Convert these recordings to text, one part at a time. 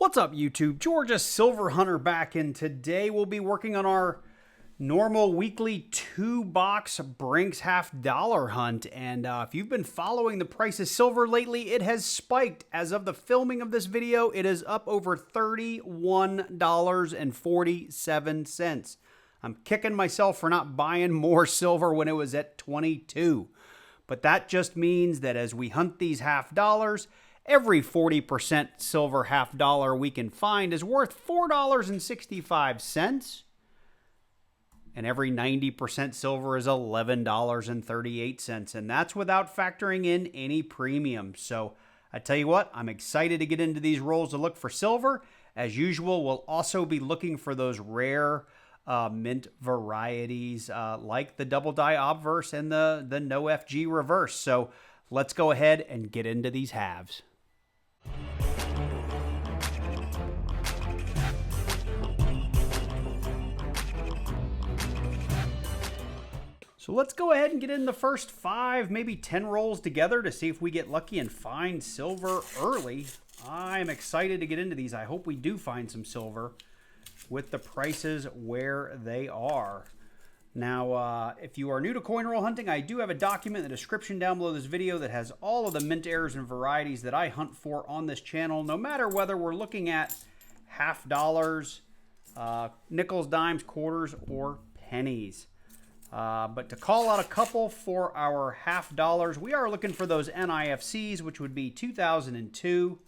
What's up, YouTube? Georgia Silver Hunter back, and today we'll be working on our normal weekly 2-box Brinks $half hunt. And if you've been following the price of silver lately, it has spiked. As of the filming of this video, it is up over $31.47. I'm kicking myself for not buying more silver when it was at 22. But that just means that as we hunt these half dollars, every 40% silver half dollar we can find is worth $4.65. And every 90% silver is $11.38. And that's without factoring in any premium. So I tell you what, I'm excited to get into these rolls to look for silver. As usual, we'll also be looking for those rare mint varieties like the double die obverse and the no FG reverse. So let's go ahead and get into these halves. So let's go ahead and get in the first 5, maybe 10 rolls together to see if we get lucky and find silver early. I'm excited to get into these. I hope we do find some silver with the prices where they are. Now, if you are new to coin roll hunting, I do have a document in the description down below this video that has all of the mint errors and varieties that I hunt for on this channel, no matter whether we're looking at half dollars, nickels, dimes, quarters, or pennies. But to call out a couple for our half dollars, we are looking for those NIFCs, which would be 2002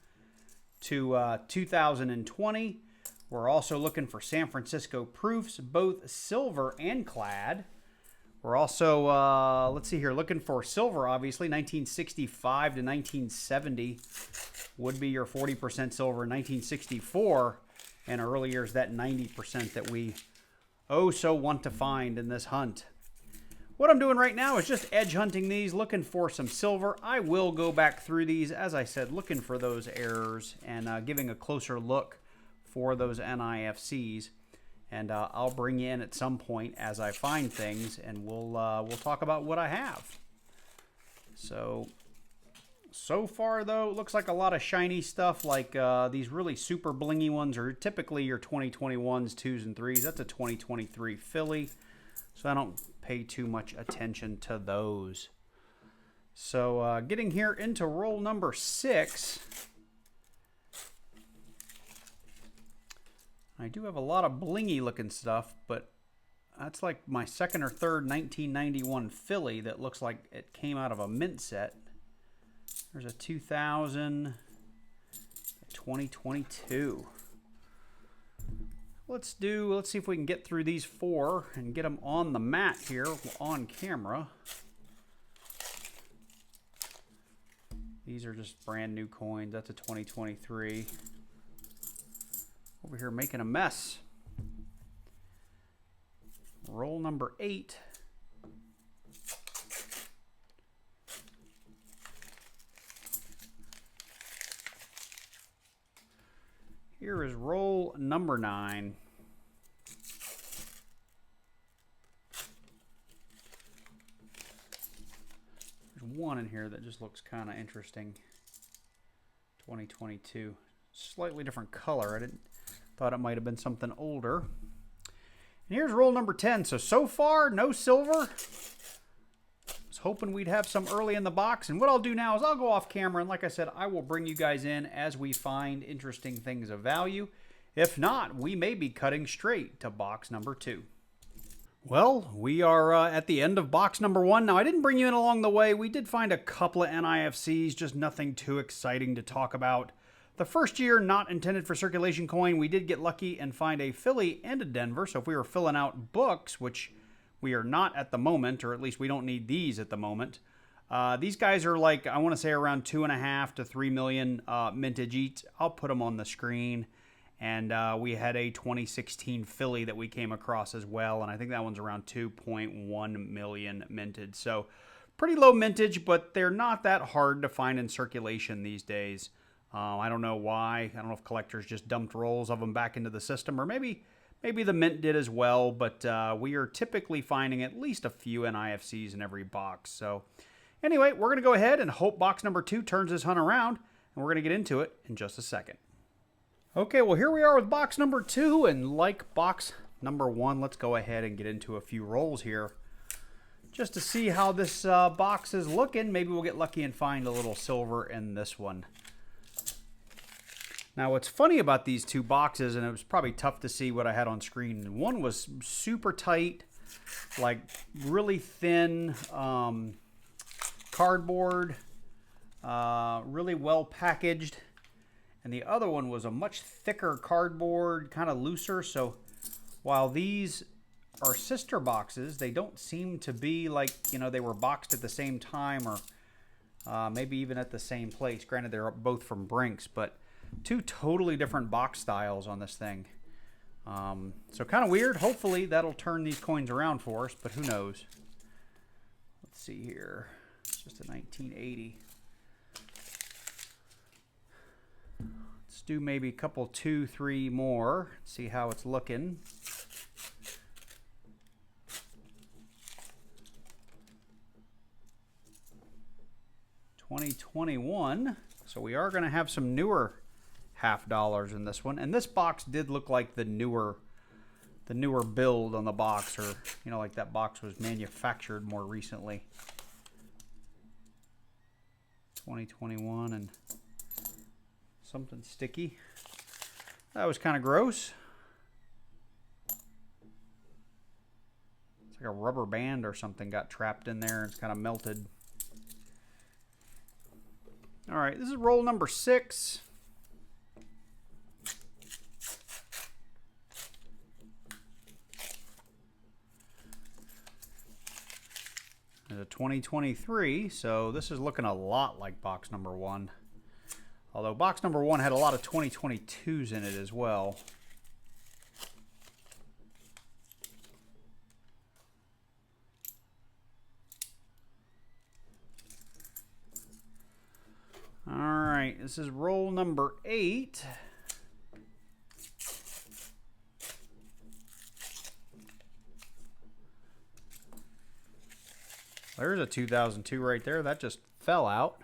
to 2020. We're also looking for San Francisco proofs, both silver and clad. We're also, let's see here, looking for silver, obviously. 1965 to 1970 would be your 40% silver. 1964 and earlier is that 90% that we so want to find in this hunt. What I'm doing right now is just edge hunting these, looking for some silver. I will go back through these, as I said, looking for those errors and giving a closer look for those NIFCs, and I'll bring you in at some point as I find things, and we'll talk about what I have. So far though, it looks like a lot of shiny stuff, like these really super blingy ones are typically your 2021s, 2s, and 3s. That's a 2023 Philly, so I don't pay too much attention to those. So getting here into roll number 6. I do have a lot of blingy looking stuff, but that's like my second or third 1991 Philly that looks like it came out of a mint set. There's a 2000, a 2022. Let's see if we can get through these 4 and get them on the mat here on camera. These are just brand new coins. That's a 2023. Over here making a mess. Roll number 8. Here is roll number 9. There's one in here that just looks kind of interesting. 2022. Slightly different color. I thought it might have been something older. And here's roll number 10. So far, no silver. Was hoping we'd have some early in the box. And what I'll do now is I'll go off camera. And like I said, I will bring you guys in as we find interesting things of value. If not, we may be cutting straight to box number 2. Well, we are at the end of box number 1. Now, I didn't bring you in along the way. We did find a couple of NIFCs, just nothing too exciting to talk about. The first year, not intended for circulation coin, we did get lucky and find a Philly and a Denver. So if we were filling out books, which we are not at the moment, or at least we don't need these at the moment, these guys are like, I want to say around 2.5 to 3 million mintage each. I'll put them on the screen. And we had a 2016 Philly that we came across as well, and I think that one's around 2.1 million minted. So pretty low mintage, but they're not that hard to find in circulation these days. I don't know why. I don't know if collectors just dumped rolls of them back into the system, or maybe the mint did as well, but we are typically finding at least a few NIFCs in every box. So anyway, we're going to go ahead and hope box number 2 turns this hunt around, and we're going to get into it in just a second. Okay, well here we are with box number 2, and like box number 1, let's go ahead and get into a few rolls here just to see how this box is looking. Maybe we'll get lucky and find a little silver in this one. Now what's funny about these two boxes, and it was probably tough to see what I had on screen, one was super tight, like really thin cardboard, really well packaged. And the other one was a much thicker cardboard, kind of looser. So while these are sister boxes, they don't seem to be like, you know, they were boxed at the same time or maybe even at the same place. Granted, they're both from Brinks, but two totally different box styles on this thing. So kind of weird. Hopefully that'll turn these coins around for us, but who knows? Let's see here. It's just a 1980. Let's do maybe a couple, 2, 3 more. See how it's looking. $2021. So we are going to have some newer half dollars in this one. And this box did look like the newer build on the box, or you know, like that box was manufactured more recently. 2021 and something sticky. That was kind of gross. It's like a rubber band or something got trapped in there and it's kind of melted. All right, this is roll number 6. There's a 2023, so this is looking a lot like box number 1. Although box number 1 had a lot of 2022s in it as well. All right, this is roll number 8. There's a 2002 right there. That just fell out.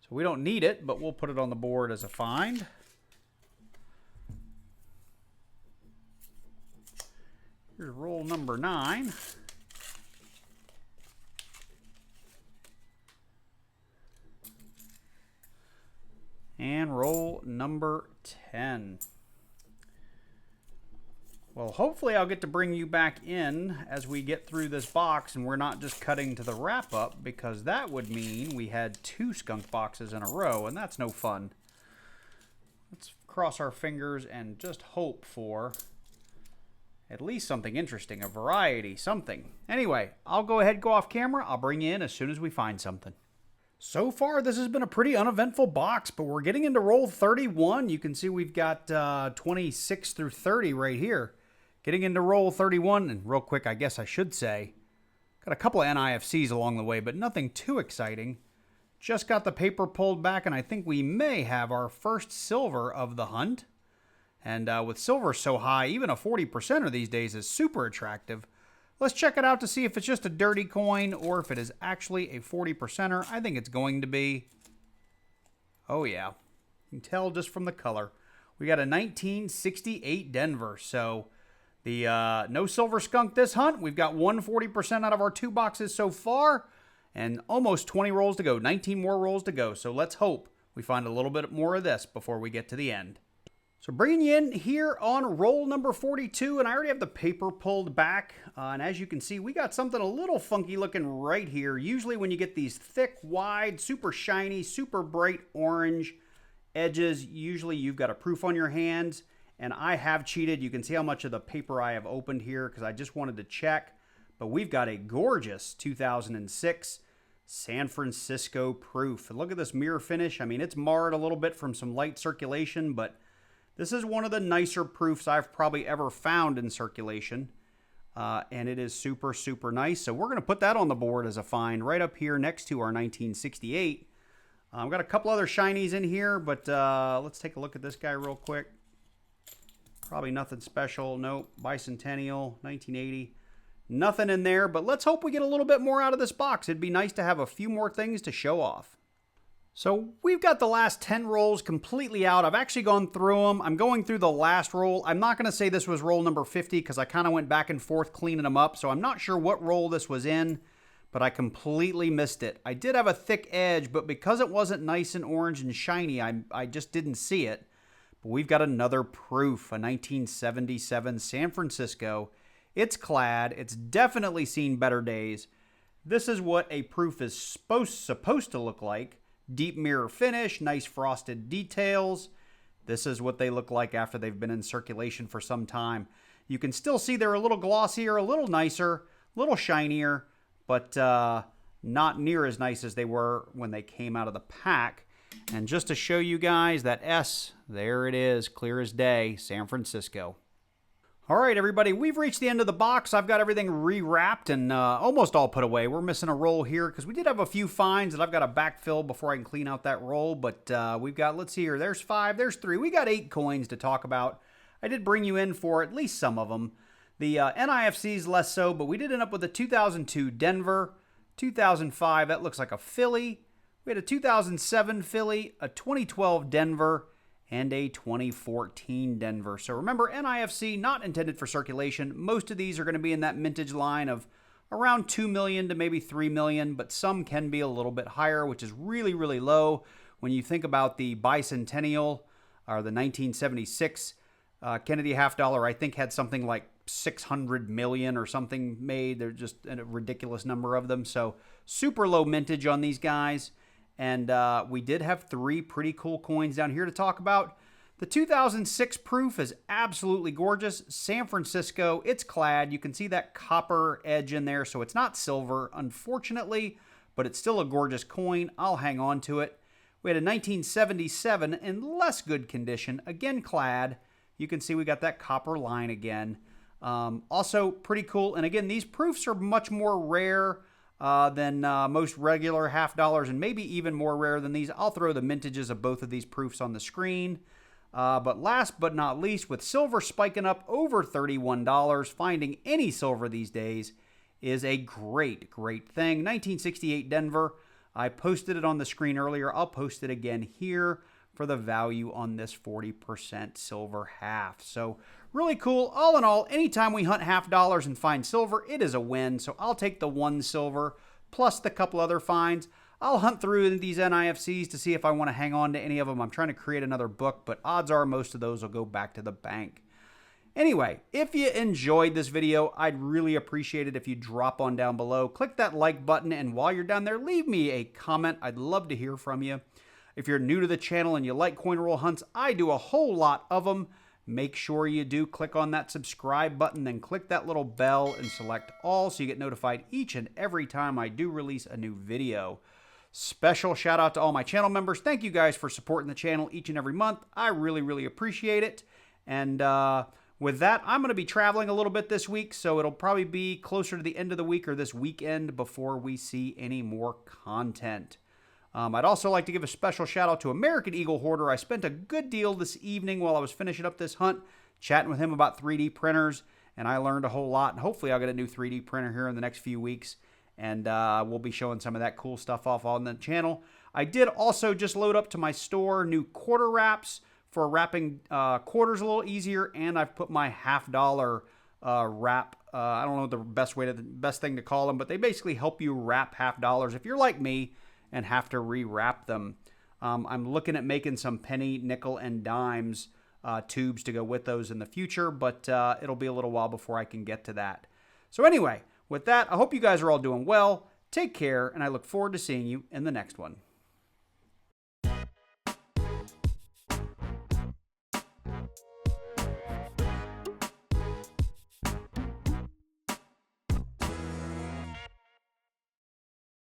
So we don't need it, but we'll put it on the board as a find. Here's roll number 9. And roll number 10. Well, hopefully I'll get to bring you back in as we get through this box and we're not just cutting to the wrap up, because that would mean we had 2 skunk boxes in a row, and that's no fun. Let's cross our fingers and just hope for at least something interesting, a variety, something. Anyway, I'll go ahead and go off camera. I'll bring you in as soon as we find something. So far, this has been a pretty uneventful box, but we're getting into roll 31. You can see we've got 26 through 30 right here. Getting into roll 31, and real quick, I guess I should say, got a couple of NIFCs along the way, but nothing too exciting. Just got the paper pulled back, and I think we may have our first silver of the hunt. And with silver so high, even a 40%er these days is super attractive. Let's check it out to see if it's just a dirty coin or if it is actually a 40%er. I think it's going to be. Oh yeah, you can tell just from the color. We got a 1968 Denver, so the no silver skunk this hunt. We've got 140% out of our 2 boxes so far, and almost 20 rolls to go, 19 more rolls to go. So let's hope we find a little bit more of this before we get to the end. So bringing you in here on roll number 42, and I already have the paper pulled back. And as you can see, we got something a little funky looking right here. Usually when you get these thick, wide, super shiny, super bright orange edges, usually you've got a proof on your hands. And I have cheated. You can see how much of the paper I have opened here because I just wanted to check. But we've got a gorgeous 2006 San Francisco proof. And look at this mirror finish. I mean, it's marred a little bit from some light circulation, but this is one of the nicer proofs I've probably ever found in circulation. And it is super, super nice. So we're going to put that on the board as a find right up here next to our 1968. I've got a couple other shinies in here, but let's take a look at this guy real quick. Probably nothing special. Nope. Bicentennial, 1980. Nothing in there, but let's hope we get a little bit more out of this box. It'd be nice to have a few more things to show off. So we've got the last 10 rolls completely out. I've actually gone through them. I'm going through the last roll. I'm not going to say this was roll number 50 because I kind of went back and forth cleaning them up. So I'm not sure what roll this was in, but I completely missed it. I did have a thick edge, but because it wasn't nice and orange and shiny, I just didn't see it. But we've got another proof, a 1977 San Francisco. It's clad. It's definitely seen better days. This is what a proof is supposed to look like. Deep mirror finish, nice frosted details. This is what they look like after they've been in circulation for some time. You can still see they're a little glossier, a little nicer, a little shinier, but not near as nice as they were when they came out of the pack. And just to show you guys that S, there it is, clear as day, San Francisco. All right, everybody, we've reached the end of the box. I've got everything rewrapped and almost all put away. We're missing a roll here because we did have a few finds that I've got to backfill before I can clean out that roll. But we've got, let's see here, there's 5, there's 3. We got 8 coins to talk about. I did bring you in for at least some of them. The NIFCs less so, but we did end up with a 2002 Denver, 2005, that looks like a Philly. We had a 2007 Philly, a 2012 Denver, and a 2014 Denver. So remember, NIFC, not intended for circulation. Most of these are going to be in that mintage line of around 2 million to maybe 3 million, but some can be a little bit higher, which is really, really low. When you think about the bicentennial, or the 1976 Kennedy half dollar, I think had something like 600 million or something made. They're just a ridiculous number of them. So super low mintage on these guys. And we did have 3 pretty cool coins down here to talk about. The 2006 proof is absolutely gorgeous. San Francisco, it's clad. You can see that copper edge in there, so it's not silver, unfortunately, but it's still a gorgeous coin. I'll hang on to it. We had a 1977 in less good condition, again clad. You can see we got that copper line again. Also pretty cool. And again, these proofs are much more rare than most regular half dollars, and maybe even more rare than these. I'll throw the mintages of both of these proofs on the screen. But last but not least, with silver spiking up over $31, finding any silver these days is a great, great thing. 1968 Denver. I posted it on the screen earlier. I'll post it again here for the value on this 40% silver half. So really cool. All in all, anytime we hunt half dollars and find silver, it is a win. So I'll take the 1 silver plus the couple other finds. I'll hunt through these NIFCs to see if I want to hang on to any of them. I'm trying to create another book, but odds are most of those will go back to the bank. Anyway, if you enjoyed this video, I'd really appreciate it if you drop on down below. Click that like button, and while you're down there, leave me a comment. I'd love to hear from you. If you're new to the channel and you like coin roll hunts, I do a whole lot of them. Make sure you do click on that subscribe button, then click that little bell and select all so you get notified each and every time I do release a new video. Special shout out to all my channel members. Thank you guys for supporting the channel each and every month. I really, really appreciate it. And with that, I'm going to be traveling a little bit this week, so it'll probably be closer to the end of the week or this weekend before we see any more content. I'd also like to give a special shout out to American Eagle Hoarder. I spent a good deal this evening while I was finishing up this hunt, chatting with him about 3D printers, and I learned a whole lot. And hopefully I'll get a new 3D printer here in the next few weeks, and we'll be showing some of that cool stuff off on the channel. I did also just load up to my store new quarter wraps for wrapping quarters a little easier, and I've put my half dollar wrap. I don't know the best thing to call them, but they basically help you wrap half dollars if you're like me and have to re-wrap them. I'm looking at making some penny, nickel, and dimes tubes to go with those in the future, but it'll be a little while before I can get to that. So anyway, with that, I hope you guys are all doing well. Take care, and I look forward to seeing you in the next one.